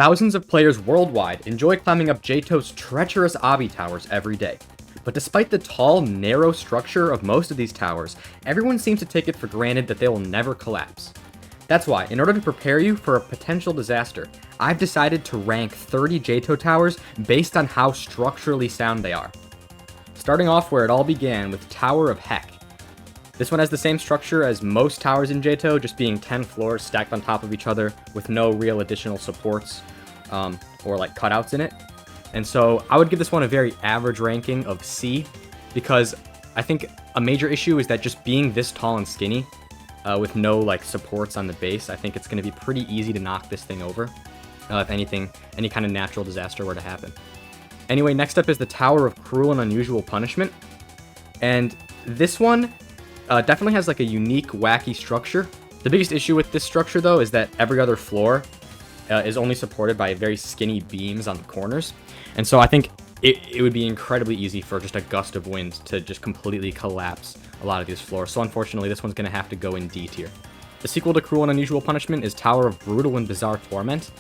Thousands of players worldwide enjoy climbing up JToH's treacherous obby towers every day. But despite the tall, narrow structure of most of these towers, everyone seems to take it for granted that they will never collapse. That's why, in order to prepare you for a potential disaster, I've decided to rank 30 JToH towers based on how structurally sound they are. Starting off where it all began with Tower of Heck. This one has the same structure as most towers in JToH, just being 10 floors stacked on top of each other with no real additional supports or like cutouts in it. And so I would give this one a very average ranking of C, because I think a major issue is that just being this tall and skinny with no like supports on the base, I think it's going to be pretty easy to knock this thing over if anything, any kind of natural disaster were to happen. Anyway, next up is the Tower of Cruel and Unusual Punishment. And this one definitely has like a unique, wacky structure. The biggest issue with this structure, though, is that every other floor is only supported by very skinny beams on the corners. And so I think it would be incredibly easy for just a gust of wind to just completely collapse a lot of these floors. So unfortunately, this one's going to have to go in D tier. The sequel to Cruel and Unusual Punishment is Tower of Brutal and Bizarre Torment.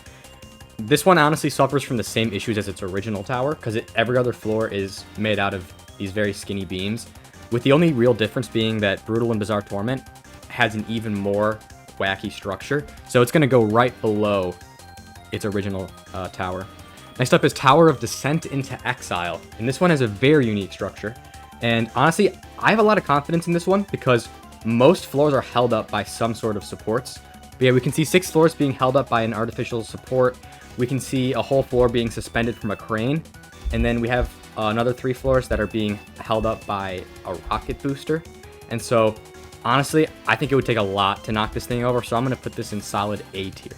This one honestly suffers from the same issues as its original tower, because every other floor is made out of these very skinny beams, with the only real difference being that Brutal and Bizarre Torment has an even more wacky structure, so it's going to go right below its original tower. Next up is Tower of Descent into Exile, and this one has a very unique structure, and honestly, I have a lot of confidence in this one because most floors are held up by some sort of supports. But yeah, we can see 6 floors being held up by an artificial support. We can see a whole floor being suspended from a crane, and then we have another 3 floors that are being held up by a rocket booster. And so, honestly, I think it would take a lot to knock this thing over, so I'm going to put this in solid A tier.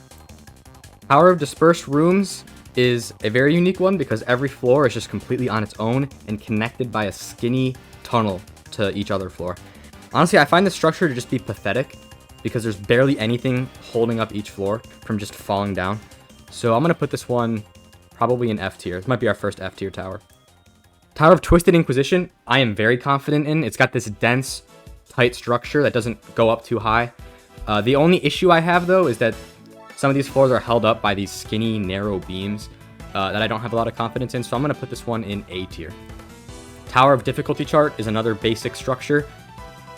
Tower of Dispersed Rooms is a very unique one because every floor is just completely on its own and connected by a skinny tunnel to each other floor. Honestly, I find this structure to just be pathetic because there's barely anything holding up each floor from just falling down. So I'm going to put this one probably in F tier. This might be our first F tier tower. Tower of Twisted Inquisition, I am very confident in. It's got this dense, tight structure that doesn't go up too high. The only issue I have, though, is that some of these floors are held up by these skinny, narrow beams that I don't have a lot of confidence in, so I'm going to put this one in A tier. Tower of Difficulty Chart is another basic structure.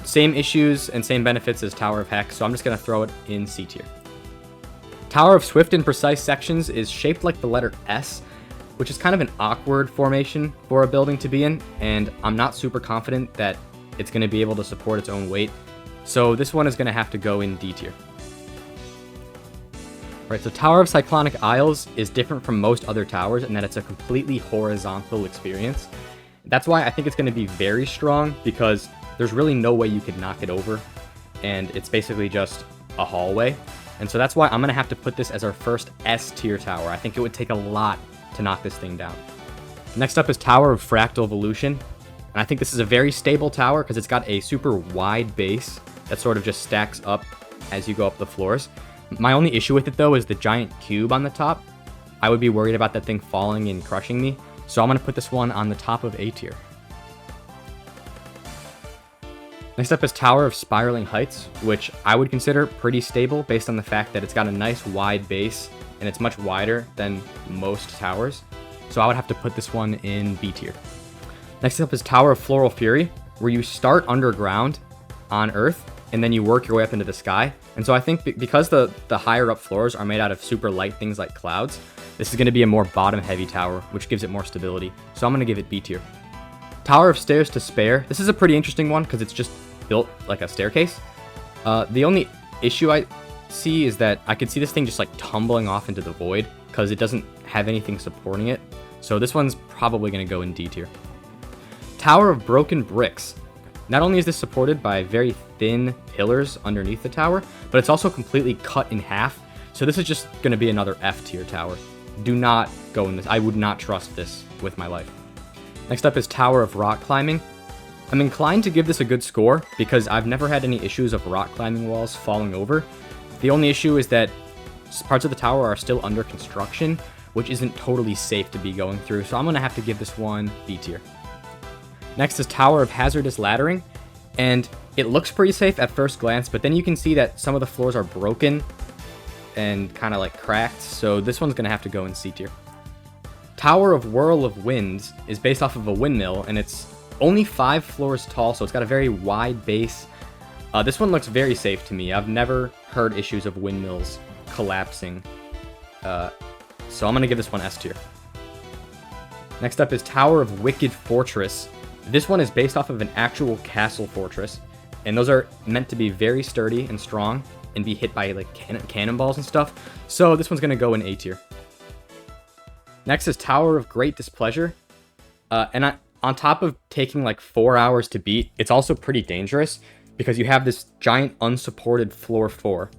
Same issues and same benefits as Tower of Heck, so I'm just going to throw it in C tier. Tower of Swift and Precise Sections is shaped like the letter S, which is kind of an awkward formation for a building to be in, and I'm not super confident that it's going to be able to support its own weight, so this one is going to have to go in D tier. Alright, so Tower of Cyclonic Isles is different from most other towers in that it's a completely horizontal experience. That's why I think it's going to be very strong, because there's really no way you could knock it over, and it's basically just a hallway. And so that's why I'm going to have to put this as our first S tier tower. I think it would take a lot to knock this thing down. Next up is Tower of Fractal Evolution. And I think this is a very stable tower because it's got a super wide base that sort of just stacks up as you go up the floors. My only issue with it, though, is the giant cube on the top. I would be worried about that thing falling and crushing me, so I'm going to put this one on the top of A tier. Next up is Tower of Spiraling Heights, which I would consider pretty stable based on the fact that it's got a nice wide base and it's much wider than most towers, so I would have to put this one in B tier. Next up is Tower of Floral Fury, where you start underground on Earth and then you work your way up into the sky. And so I think because the higher up floors are made out of super light things like clouds, this is going to be a more bottom heavy tower, which gives it more stability. So I'm going to give it B tier. Tower of Stairs to Spare. This is a pretty interesting one because it's just built like a staircase. The only issue I see is that I could see this thing just like tumbling off into the void because it doesn't have anything supporting it. So this one's probably going to go in D tier. Tower of Broken Bricks. Not only is this supported by very thin pillars underneath the tower, but it's also completely cut in half. So this is just going to be another F tier tower. Do not go in this. I would not trust this with my life. Next up is Tower of Rock Climbing. I'm inclined to give this a good score because I've never had any issues of rock climbing walls falling over. The only issue is that parts of the tower are still under construction, which isn't totally safe to be going through, so I'm going to have to give this one B tier. Next is Tower of Hazardous Laddering, and it looks pretty safe at first glance, but then you can see that some of the floors are broken and kind of like cracked, so this one's gonna have to go in C tier. Tower of Whirl of Winds is based off of a windmill, and it's only 5 floors tall, so it's got a very wide base. This one looks very safe to me. I've never heard issues of windmills collapsing, so I'm gonna give this one S tier. Next up is Tower of Wicked Fortress. This one is based off of an actual castle fortress, and those are meant to be very sturdy and strong and be hit by like cannonballs and stuff, so this one's gonna go in A tier. Next is Tower of Great Displeasure, on top of taking like 4 hours to beat, it's also pretty dangerous because you have this giant unsupported floor 4.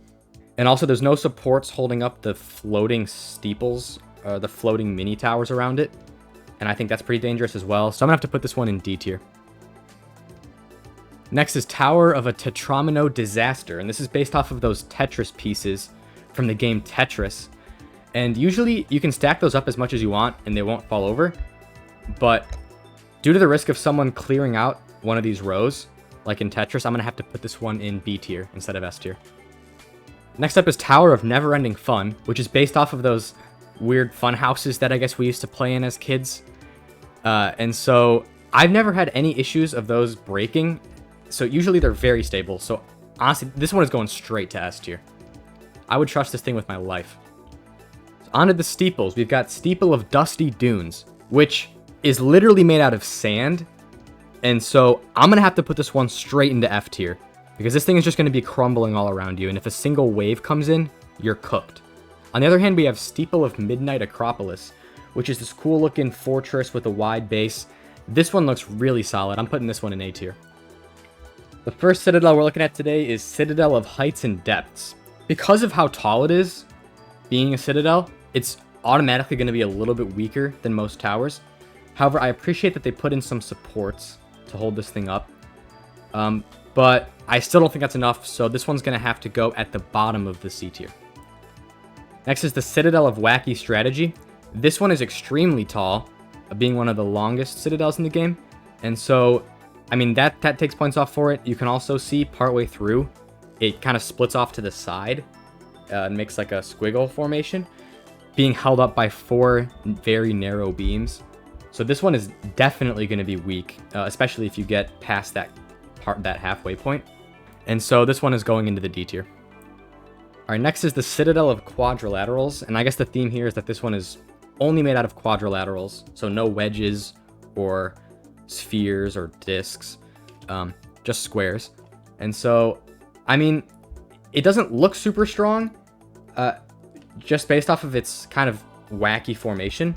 And also there's no supports holding up the floating steeples, the floating mini towers around it. And I think that's pretty dangerous as well. So I'm gonna have to put this one in D tier. Next is Tower of a Tetramino Disaster. And this is based off of those Tetris pieces from the game Tetris. And usually you can stack those up as much as you want and they won't fall over. But due to the risk of someone clearing out one of these rows, like in Tetris, I'm going to have to put this one in B tier instead of S tier. Next up is Tower of Never-Ending Fun, which is based off of those weird fun houses that I guess we used to play in as kids. And so I've never had any issues of those breaking. So usually they're very stable. So honestly, this one is going straight to S tier. I would trust this thing with my life. So on to the steeples. We've got Steeple of Dusty Dunes, which is literally made out of sand. And so I'm going to have to put this one straight into F tier because this thing is just going to be crumbling all around you. And if a single wave comes in, you're cooked. On the other hand, we have Steeple of Midnight Acropolis, which is this cool looking fortress with a wide base. This one looks really solid. I'm putting this one in A tier. The first citadel we're looking at today is Citadel of Heights and Depths. Because of how tall it is, being a citadel, it's automatically going to be a little bit weaker than most towers. However, I appreciate that they put in some supports to hold this thing up. But I still don't think that's enough, so this one's going to have to go at the bottom of the C tier. Next is the Citadel of Wacky Strategy. This one is extremely tall, being one of the longest citadels in the game. And so, I mean, that takes points off for it. You can also see partway through, it kind of splits off to the side and makes like a squiggle formation, being held up by 4 very narrow beams. So this one is definitely going to be weak, especially if you get past that halfway point. And so this one is going into the D tier. All right, next is the Citadel of Quadrilaterals. And I guess the theme here is that this one is only made out of quadrilaterals. So no wedges or spheres or discs, just squares. And so, I mean, it doesn't look super strong, just based off of its kind of wacky formation.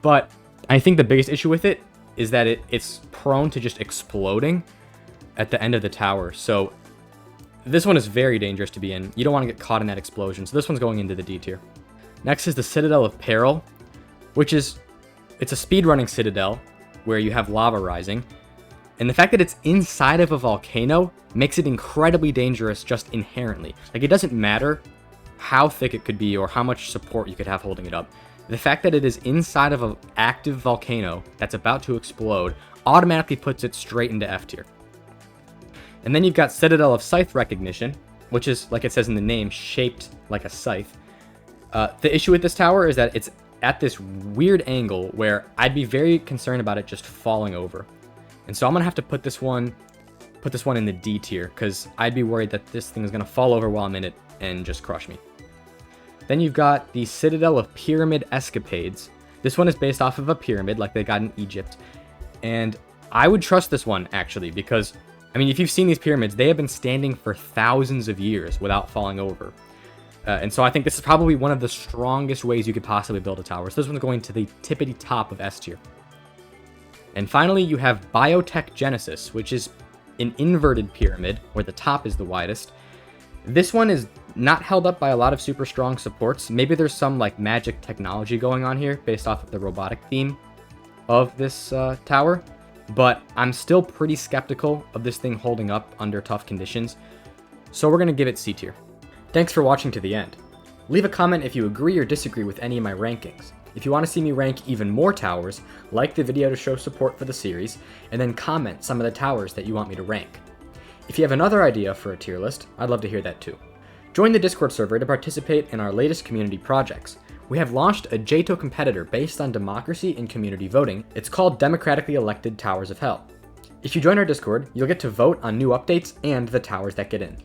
But I think the biggest issue with it is that it's prone to just exploding at the end of the tower. So this one is very dangerous to be in. You don't want to get caught in that explosion. So this one's going into the D tier. Next is the Citadel of Peril, which is, it's a speedrunning citadel where you have lava rising. And the fact that it's inside of a volcano makes it incredibly dangerous just inherently. Like, it doesn't matter how thick it could be or how much support you could have holding it up. The fact that it is inside of an active volcano that's about to explode automatically puts it straight into F tier. And then you've got Citadel of Scythe Recognition, which is, like it says in the name, shaped like a scythe. The issue with this tower is that it's at this weird angle where I'd be very concerned about it just falling over. And so I'm going to have to put this one in the D tier because I'd be worried that this thing is going to fall over while I'm in it and just crush me. Then you've got the Citadel of Pyramid Escapades. This one is based off of a pyramid like they got in Egypt. And I would trust this one, actually, because, I mean, if you've seen these pyramids, they have been standing for thousands of years without falling over. And so I think this is probably one of the strongest ways you could possibly build a tower. So this one's going to the tippity top of S tier. And finally, you have Biotech Genesis, which is an inverted pyramid where the top is the widest. This one is not held up by a lot of super strong supports. Maybe there's some like magic technology going on here based off of the robotic theme of this tower. But I'm still pretty skeptical of this thing holding up under tough conditions. So we're going to give it C tier. Thanks for watching to the end. Leave a comment if you agree or disagree with any of my rankings. If you want to see me rank even more towers, like the video to show support for the series, and then comment some of the towers that you want me to rank. If you have another idea for a tier list, I'd love to hear that too. Join the Discord server to participate in our latest community projects. We have launched a JToH competitor based on democracy and community voting. It's called Democratically Elected Towers of Hell. If you join our Discord, you'll get to vote on new updates and the towers that get in.